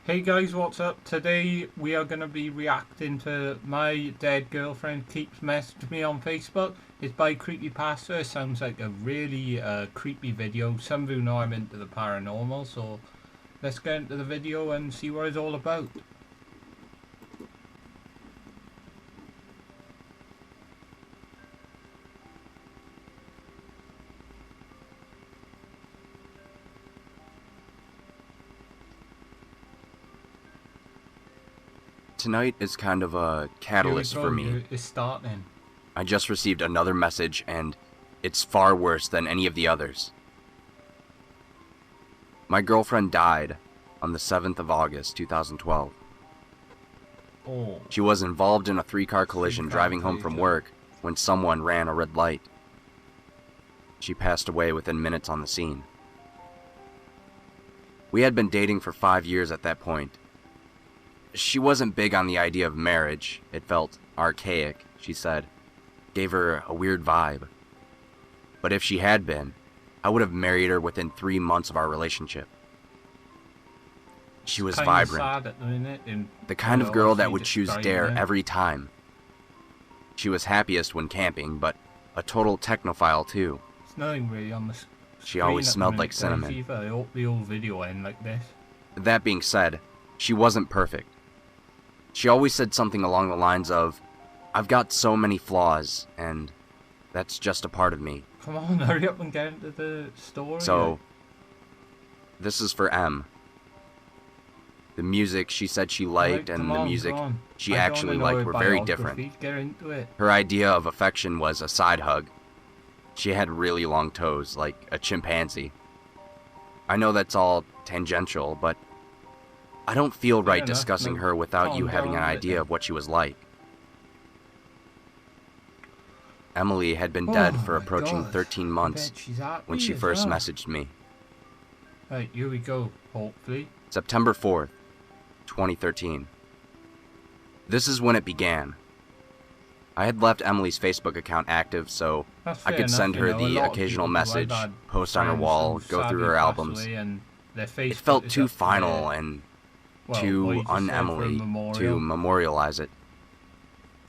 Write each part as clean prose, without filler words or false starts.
Hey guys, what's up? Today we are going to be reacting to My Dead Girlfriend Keeps Messaging Me on Facebook. It's by Creepypasta. It sounds like a really creepy video. Some of you know I'm into the paranormal, so let's get into the video and see what it's all about. Tonight is kind of a catalyst for me. It's starting. I just received another message and it's far worse than any of the others. My girlfriend died on the 7th of August, 2012. Oh. She was involved in a three-car collision driving home from work when someone ran a red light. She passed away within minutes on the scene. We had been dating for 5 years at that point. She wasn't big on the idea of marriage. It felt archaic, she said. Gave her a weird vibe. But if she had been, I would have married her within 3 months of our relationship. She was vibrant. The kind of girl that would choose dare every time. She was happiest when camping, but a total technophile too. It's nothing really on the screen. She always smelled like cinnamon. I hope the old video end like this. That being said, she wasn't perfect. She always said something along the lines of, "I've got so many flaws, and that's just a part of me." Come on, hurry up and get into the story. So, this is for M. The music she said she liked and the music she actually liked were very different. Get into it. Her idea of affection was a side hug. She had really long toes, like a chimpanzee. I know that's all tangential, but I don't feel right discussing her without you having an idea of what she was like. Emily had been dead for approaching 13 months when she first messaged me. Right, here we go, hopefully. September 4th, 2013. This is when it began. I had left Emily's Facebook account active so I could send her the occasional message, post on her wall, go through her albums. It felt too final and too un-Emily to memorialize it.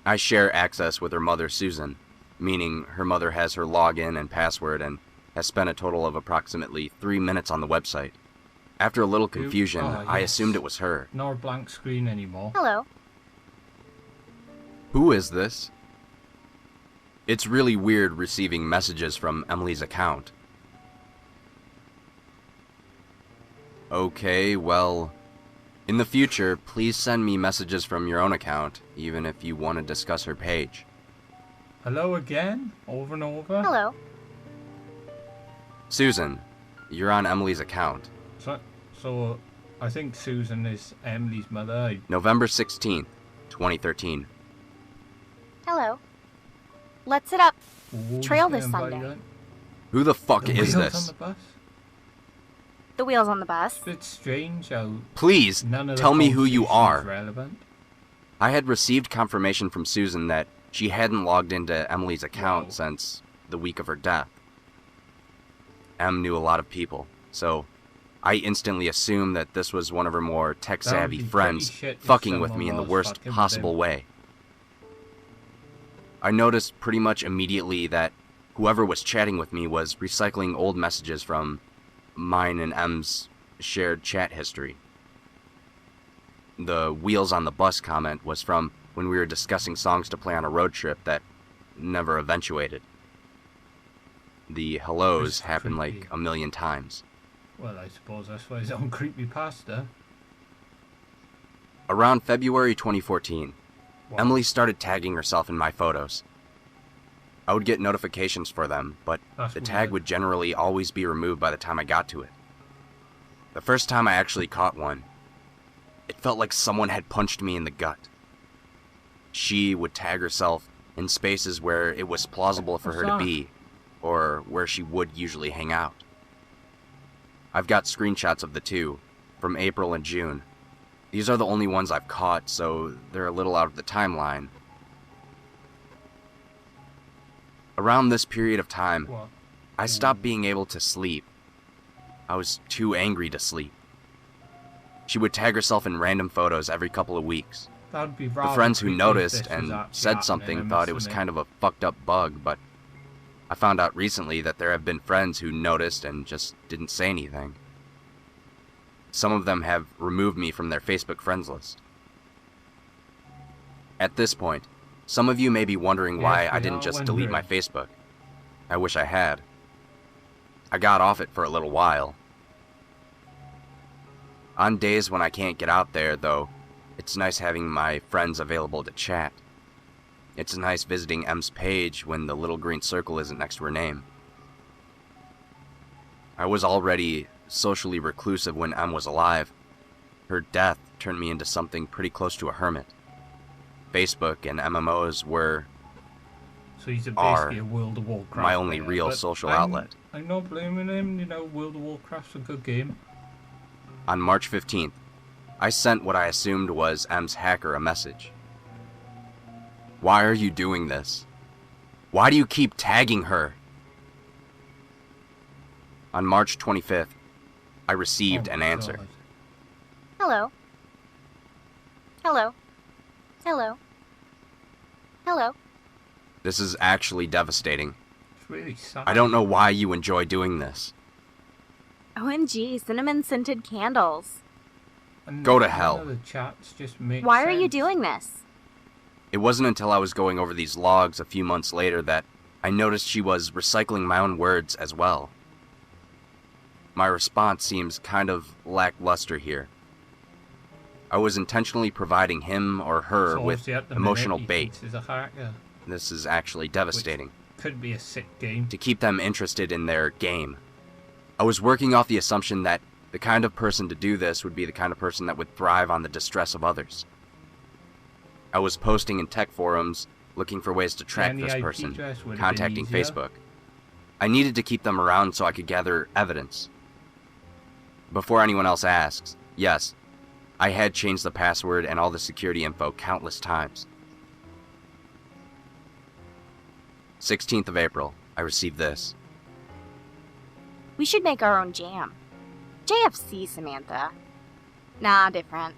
I share access with her mother, Susan, meaning her mother has her login and password and has spent a total of approximately 3 minutes on the website. After a little confusion, I assumed it was her. Not a blank screen anymore. Hello. Who is this? It's really weird receiving messages from Emily's account. Okay, well, in the future, please send me messages from your own account, even if you want to discuss her page. Hello again? Over and over? Hello. Susan, you're on Emily's account. So I think Susan is Emily's mother. November 16th, 2013. Hello. Let's sit up. Ooh, Trail this Sunday. Who the fuck the is wheels this? On the bus? The wheels on the bus. It's strange how Please, tell me who you are. Relevant. I had received confirmation from Susan that she hadn't logged into Emily's account since the week of her death. Em knew a lot of people, so I instantly assumed that this was one of her more tech-savvy friends fucking with me in the worst possible way. I noticed pretty much immediately that whoever was chatting with me was recycling old messages from mine and M's shared chat history. The wheels on the bus comment was from when we were discussing songs to play on a road trip that never eventuated. The hellos happened like a million times. Well, I suppose that's why it's on Creepypasta. Around February 2014, Emily started tagging herself in my photos. I would get notifications for them, but the tag would generally always be removed by the time I got to it. The first time I actually caught one, it felt like someone had punched me in the gut. She would tag herself in spaces where it was plausible for her to be, or where she would usually hang out. I've got screenshots of the two, from April and June. These are the only ones I've caught, so they're a little out of the timeline. Around this period of time, I stopped being able to sleep. I was too angry to sleep. She would tag herself in random photos every couple of weeks. That'd be The friends who noticed and said something thought it was kind of a fucked up bug, but I found out recently that there have been friends who noticed and just didn't say anything. Some of them have removed me from their Facebook friends list. At this point, some of you may be wondering why I didn't just delete my Facebook. I wish I had. I got off it for a little while. On days when I can't get out there, though, it's nice having my friends available to chat. It's nice visiting M's page when the little green circle isn't next to her name. I was already socially reclusive when M was alive. Her death turned me into something pretty close to a hermit. Facebook and MMOs so he's basically a World of Warcraft my only real social outlet. I'm not blaming him, you know, World of Warcraft's a good game. On March 15th, I sent what I assumed was M's hacker a message. Why are you doing this? Why do you keep tagging her? On March 25th, I received an answer. God. Hello. Hello. Hello. Hello. This is actually devastating. It's really sad. I don't know why you enjoy doing this. OMG, cinnamon-scented candles. And Go to none hell. of the chats just make Why are you sense. doing this? It wasn't until I was going over these logs a few months later that I noticed she was recycling my own words as well. My response seems kind of lackluster here. I was intentionally providing him or her So with obviously at the emotional minute he bait. thinks he's a hacker. This is actually devastating. Could be a sick game. To keep them interested in their game. I was working off the assumption that the kind of person to do this would be the kind of person that would thrive on the distress of others. I was posting in tech forums, looking for ways to track Any this IP person, address would have contacting been easier. Facebook. I needed to keep them around so I could gather evidence. Before anyone else asks, yes, I had changed the password and all the security info countless times. 16th of April, I received this. We should make our own jam. JFC, Samantha. Nah, different.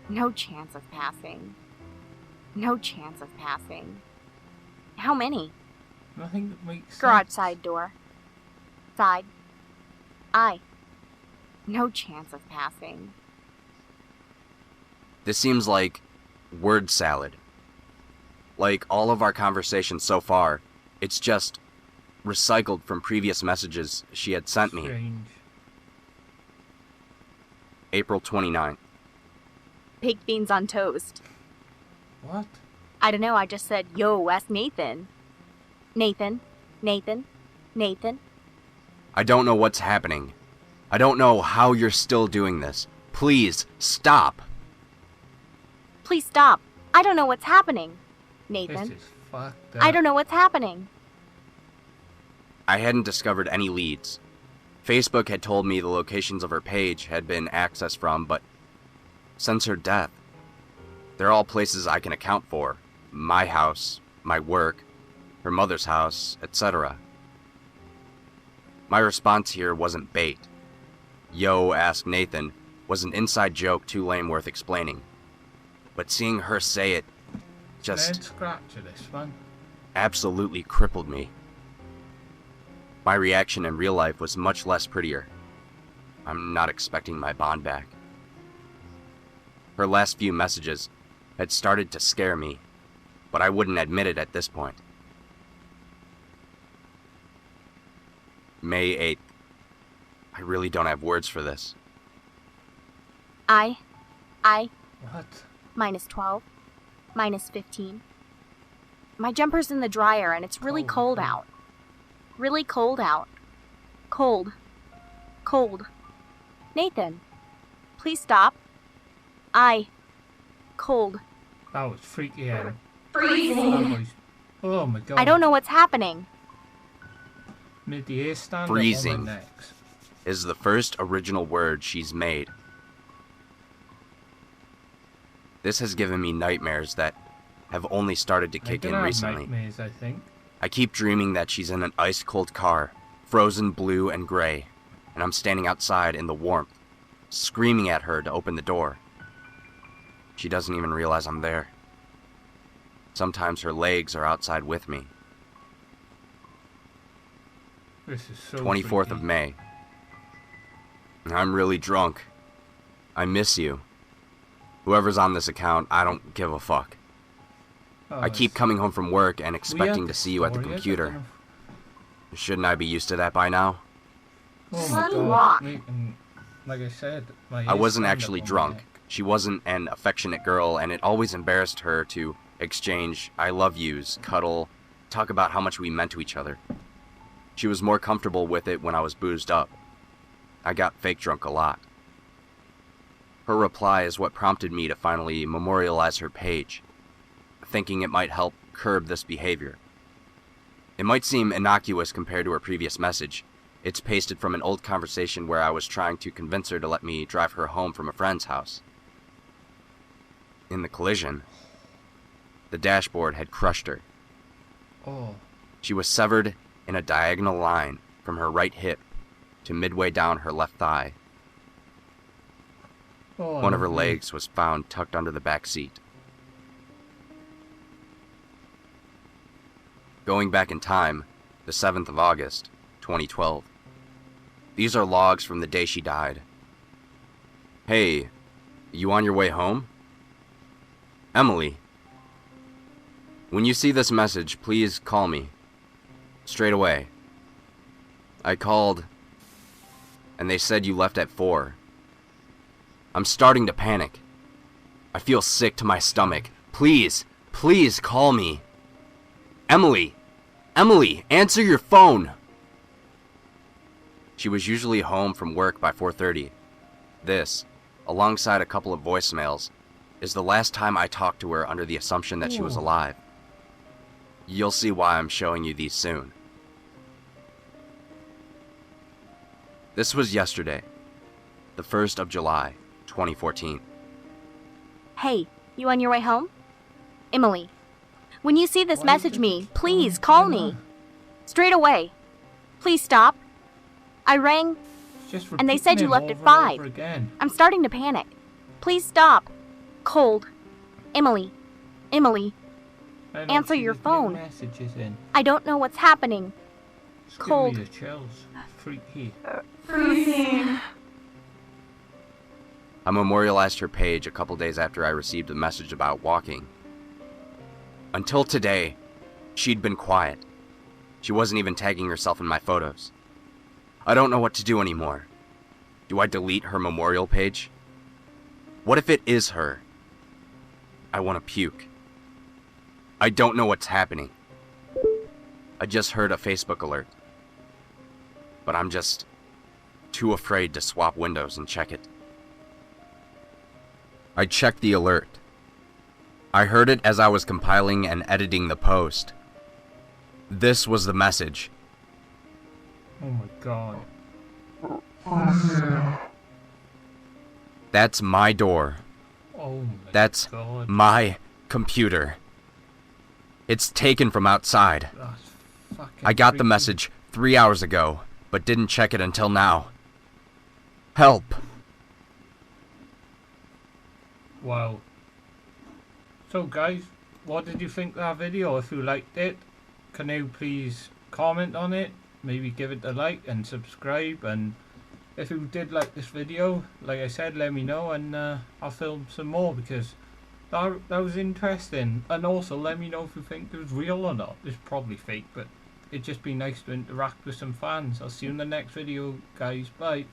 No chance of passing. No chance of passing. How many? Nothing that makes Garage sense. side door. Side. I. No chance of passing. This seems like word salad. Like all of our conversations so far, it's just recycled from previous messages she had sent me. Strange. April 29th. Baked beans on toast. What? I don't know, I just said, yo, ask Nathan. Nathan. Nathan. Nathan. I don't know what's happening. I don't know how you're still doing this. Please, stop. Please stop. I don't know what's happening. This Nathan. is fucked up. I don't know what's happening. I hadn't discovered any leads. Facebook had told me the locations of her page had been accessed from, but since her death, they're all places I can account for. My house, my work, her mother's house, etc. My response here wasn't bait. Yo, ask Nathan was an inside joke too lame worth explaining. But seeing her say it Head just scratcher this one. absolutely crippled me. My reaction in real life was much less prettier. I'm not expecting my bond back. Her last few messages had started to scare me, but I wouldn't admit it at this point. May 8th. I really don't have words for this. I. What? Minus 12. Minus 15. My jumper's in the dryer and it's really cold out. Really cold out. Cold. Cold. Nathan. Please stop. Cold. That was freaky out. Freezing. Oh my god. I don't know what's happening. Made the hair stand Freezing. up on my necks. Is the first original word she's made. This has given me nightmares that have only started to kick in recently. Nightmares, I think. I keep dreaming that she's in an ice-cold car, frozen blue and gray, and I'm standing outside in the warmth, screaming at her to open the door. She doesn't even realize I'm there. Sometimes her legs are outside with me. This is so 24th freaky. of May. I'm really drunk. I miss you. Whoever's on this account, I don't give a fuck. Oh, I keep coming home from work and we expecting had to see you at the story, I computer. don't know. Shouldn't I be used to that by now? Oh my Sunny God. rock. And like I said, my I ears wasn't stand up actually on my drunk. neck. She wasn't an affectionate girl, and it always embarrassed her to exchange I love yous, cuddle, talk about how much we meant to each other. She was more comfortable with it when I was boozed up. I got fake drunk a lot. Her reply is what prompted me to finally memorialize her page, thinking it might help curb this behavior. It might seem innocuous compared to her previous message. It's pasted from an old conversation where I was trying to convince her to let me drive her home from a friend's house. In the collision, the dashboard had crushed her. Oh, She was severed in a diagonal line from her right hip to midway down her left thigh. oh, One of her lovely. legs was found tucked under the back seat. Going back in time, the 7th of August, 2012. These are logs from the day she died. Hey, you on your way home? Emily. When you see this message, please call me. Straight away. I called, and they said you left at 4. I'm starting to panic. I feel sick to my stomach. Please, please call me. Emily! Emily, answer your phone! She was usually home from work by 4:30. This, alongside a couple of voicemails, is the last time I talked to her under the assumption that she was Ooh. alive. You'll see why I'm showing you these soon. This was yesterday, the 1st of July, 2014. Hey, you on your way home? Emily, when you see this, Why message does me. it Please keep call on me. coming Straight away. Please stop. I rang. It's just And they said you repeating left it at over and 5. over again. I'm starting to panic. Please stop. Cold. Emily. Emily, I know answer she your was leaving phone. Messages in. I don't know what's happening. It's Cold. giving me the chills. Freaky. Freezing. I memorialized her page a couple days after I received a message about walking. Until today, she'd been quiet. She wasn't even tagging herself in my photos. I don't know what to do anymore. Do I delete her memorial page? What if it is her? I want to puke. I don't know what's happening. I just heard a Facebook alert. But I'm just too afraid to swap windows and check it. I checked the alert. I heard it as I was compiling and editing the post. This was the message. Oh my God. That's my door. Oh my That's God. my computer. It's taken from outside. That's fucking I got the freaky. message 3 hours ago, but didn't check it until now. Help! Wow. So guys, what did you think of that video? If you liked it, can you please comment on it? Maybe give it a like and subscribe, and if you did like this video, like I said, let me know, and I'll film some more, because that was interesting. And also let me know if you think it was real or not. It's probably fake, but it'd just be nice to interact with some fans. I'll see you in the next video, guys. Bye.